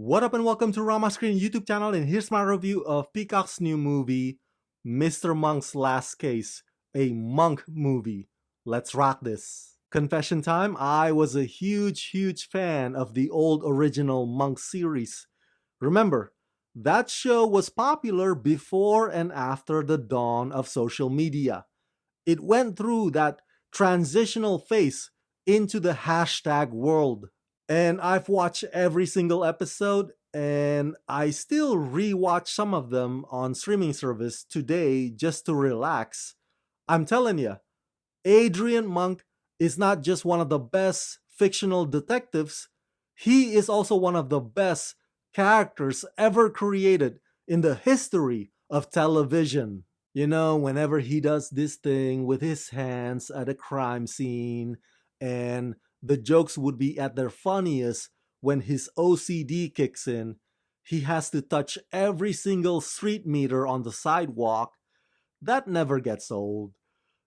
What up and welcome to Rama Screen YouTube channel, and here's my review of Peacock's new movie, Mr. Monk's Last Case, a Monk movie. Let's rock this. Confession time, I was a huge fan of the old original Monk series. Remember, that show was popular before and after the dawn of social media. It went through that transitional phase into the hashtag world. And I've watched every single episode, and I still rewatch some of them on streaming service today just to relax. I'm telling you, Adrian Monk is not just one of the best fictional detectives, he is also one of the best characters ever created in the history of television. You know, whenever he does this thing with his hands at a crime scene, and the jokes would be at their funniest when his OCD kicks in. He has to touch every single street meter on the sidewalk. That never gets old.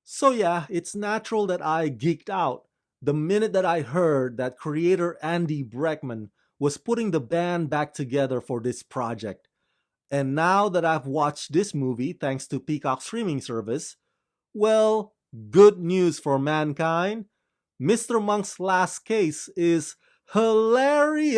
So yeah, it's natural that I geeked out the minute that I heard that creator Andy Breckman was putting the band back together for this project. And now that I've watched this movie thanks to Peacock streaming service, well, good news for mankind. Mr. Monk's Last Case is hilarious!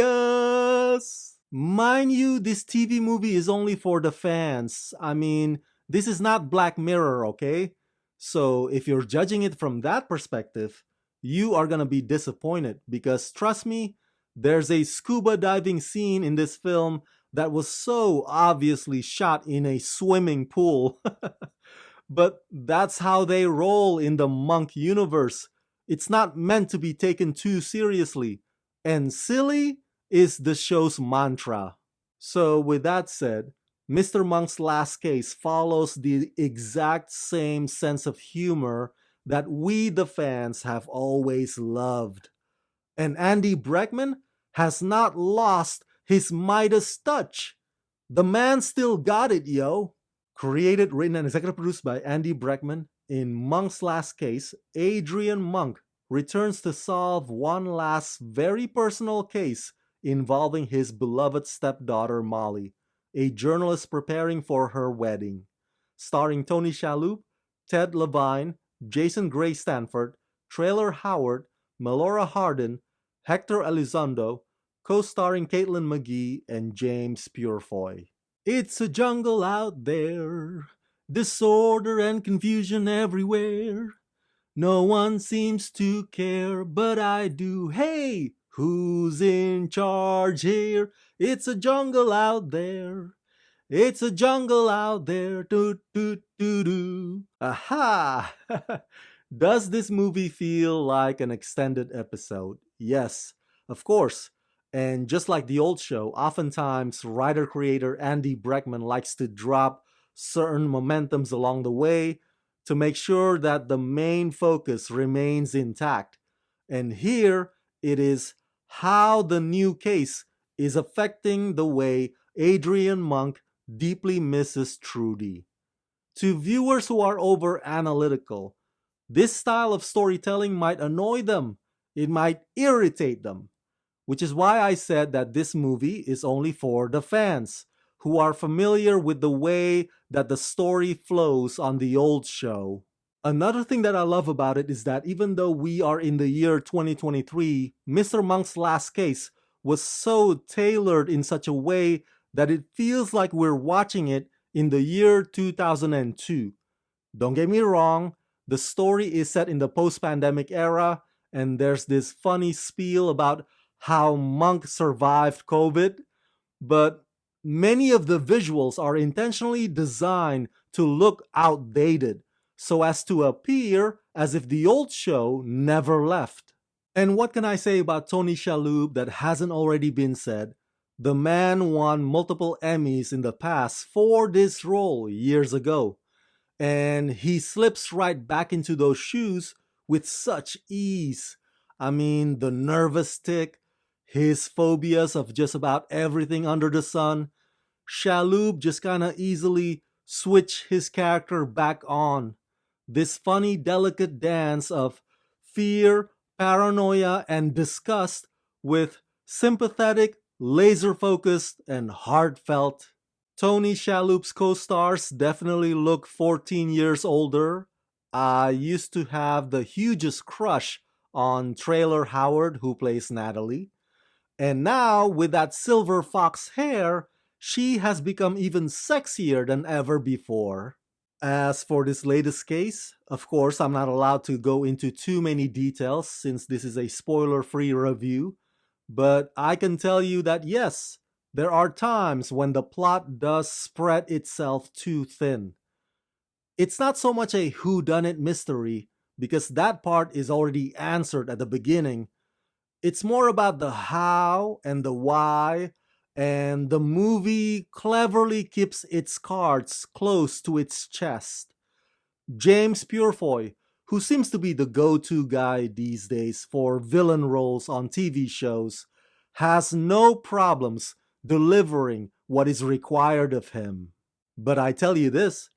Mind you, this TV movie is only for the fans. I mean, this is not Black Mirror, okay? So if you're judging it from that perspective, you are gonna be disappointed because trust me, there's a scuba diving scene in this film that was so obviously shot in a swimming pool. But that's how they roll in the Monk universe. It's not meant to be taken too seriously, and silly is the show's mantra. So with that said, Mr. Monk's Last Case follows the exact same sense of humor that we the fans have always loved. And Andy Breckman has not lost his Midas touch. The man still got it, yo. Created, written, and executive produced by Andy Breckman, in Monk's Last Case, Adrian Monk returns to solve one last very personal case involving his beloved stepdaughter Molly, a journalist preparing for her wedding. Starring Tony Shalhoub, Ted Levine, Jason Gray-Stanford, Traylor Howard, Melora Hardin, Hector Elizondo, co-starring Caitlin McGee and James Purefoy. It's a jungle out there, disorder and confusion everywhere. No one seems to care, but I do. Hey, who's in charge here? It's a jungle out there. It's a jungle out there. Do do do do. Aha! Does this movie feel like an extended episode? Yes, of course. And just like the old show, oftentimes writer-creator Andy Breckman likes to drop certain momentums along the way to make sure that the main focus remains intact. And here it is how the new case is affecting the way Adrian Monk deeply misses Trudy. To viewers who are over-analytical, this style of storytelling might annoy them. It might irritate them. Which is why I said that this movie is only for the fans who are familiar with the way that the story flows on the old show. Another thing that I love about it is that even though we are in the year 2023, Mr. Monk's Last Case was so tailored in such a way that it feels like we're watching it in the year 2002. Don't get me wrong, the story is set in the post-pandemic era, and there's this funny spiel about how Monk survived COVID, but many of the visuals are intentionally designed to look outdated so as to appear as if the old show never left. And what can I say about Tony Shalhoub that hasn't already been said? The man won multiple Emmys in the past for this role years ago, and he slips right back into those shoes with such ease. I mean, the nervous tick, his phobias of just about everything under the sun. Shalhoub just kinda easily switch his character back on. This funny, delicate dance of fear, paranoia, and disgust with sympathetic, laser focused, and heartfelt. Tony Shalhoub's co-stars definitely look 14 years older. I used to have the hugest crush on Traylor Howard, who plays Natalie. And now, with that silver fox hair, she has become even sexier than ever before. As for this latest case, of course, I'm not allowed to go into too many details since this is a spoiler free review, but I can tell you that yes, there are times when the plot does spread itself too thin. It's not so much a whodunit mystery, because that part is already answered at the beginning. It's more about the how and the why, and the movie cleverly keeps its cards close to its chest. James Purefoy, who seems to be the go-to guy these days for villain roles on TV shows, has no problems delivering what is required of him. But I tell you this,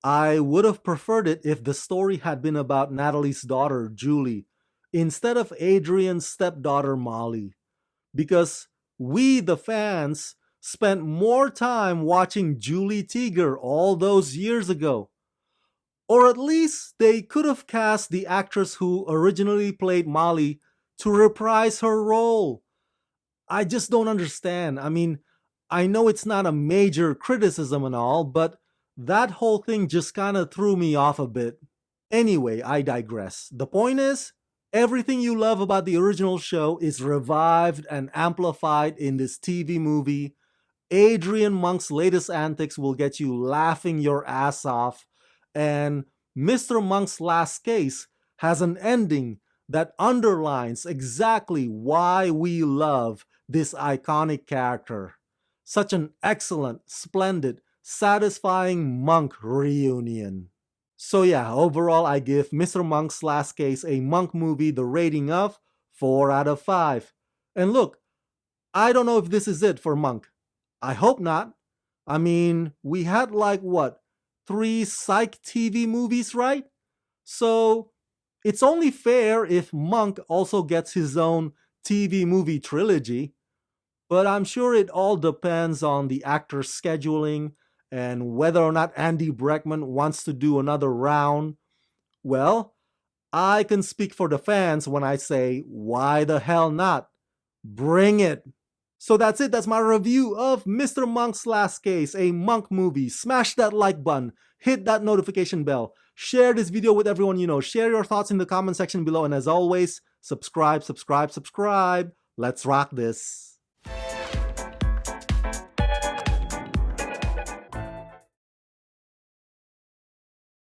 I would have preferred it if the story had been about Natalie's daughter, Julie, instead of Adrian's stepdaughter, Molly. Because we, the fans, spent more time watching Julie Teager all those years ago. Or at least they could have cast the actress who originally played Molly to reprise her role. I just don't understand. I mean, I know it's not a major criticism and all, but that whole thing just kind of threw me off a bit. Anyway, I digress. The point is, everything you love about the original show is revived and amplified in this TV movie. Adrian Monk's latest antics will get you laughing your ass off, and Mr. Monk's last case has an ending that underlines exactly why we love this iconic character. Such an excellent, splendid, satisfying Monk reunion. So yeah, overall I give Mr. Monk's Last Case, a Monk movie, the rating of 4 out of 5. And look, I don't know if this is it for Monk. I hope not. I mean, we had like what, 3 psych TV movies, right? So it's only fair if Monk also gets his own TV movie trilogy. But I'm sure it all depends on the actor's scheduling and whether or not Andy Breckman wants to do another round. Well, I can speak for the fans when I say, why the hell not? Bring it! So that's it. That's my review of Mr. Monk's Last Case, a Monk movie. Smash that like button. Hit that notification bell. Share this video with everyone you know. Share your thoughts in the comment section below. And as always, subscribe. Let's rock this.